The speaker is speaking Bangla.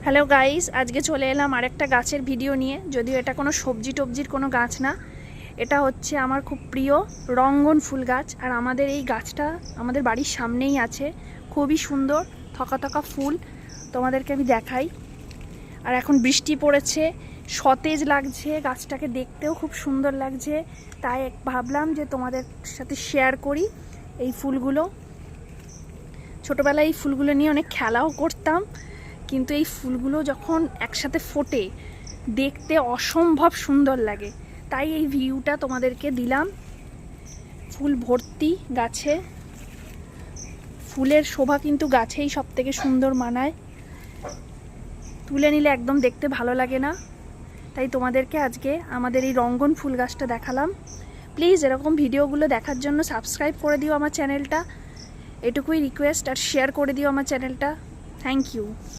হ্যালো গাইস, আজকে চলে এলাম আরেকটা গাছের ভিডিও নিয়ে। যদিও এটা কোনো সবজি টবজির কোনো গাছ না, এটা হচ্ছে আমার খুব প্রিয় রঙ্গন ফুল গাছ। আর আমাদের এই গাছটা আমাদের বাড়ির সামনেই আছে, খুবই সুন্দর থকা থকা ফুল। তোমাদেরকে আমি দেখাই। আর এখন বৃষ্টি পড়েছে, সতেজ লাগছে, গাছটাকে দেখতেও খুব সুন্দর লাগছে। তাই ভাবলাম যে তোমাদের সাথে শেয়ার করি এই ফুলগুলো। ছোটোবেলায় এই ফুলগুলো নিয়ে অনেক খেলাও করতাম, কিন্তু এই ফুলগুলো যখন একসাথে ফোটে দেখতে অসম্ভব সুন্দর লাগে। তাই এই ভিউটা তোমাদেরকে দিলাম। ফুল ভর্তি গাছে, ফুলের শোভা কিন্তু গাছেই সব থেকে সুন্দর মানায়, তুলে নিলে একদম দেখতে ভালো লাগে না। তাই তোমাদেরকে আজকে আমাদের এই রঙ্গন ফুল গাছটা দেখালাম। প্লিজ এরকম ভিডিওগুলো দেখার জন্য সাবস্ক্রাইব করে দিও আমার চ্যানেলটা, এটুকুই রিকোয়েস্ট। আর শেয়ার করে দিও আমার চ্যানেলটা। Thank you.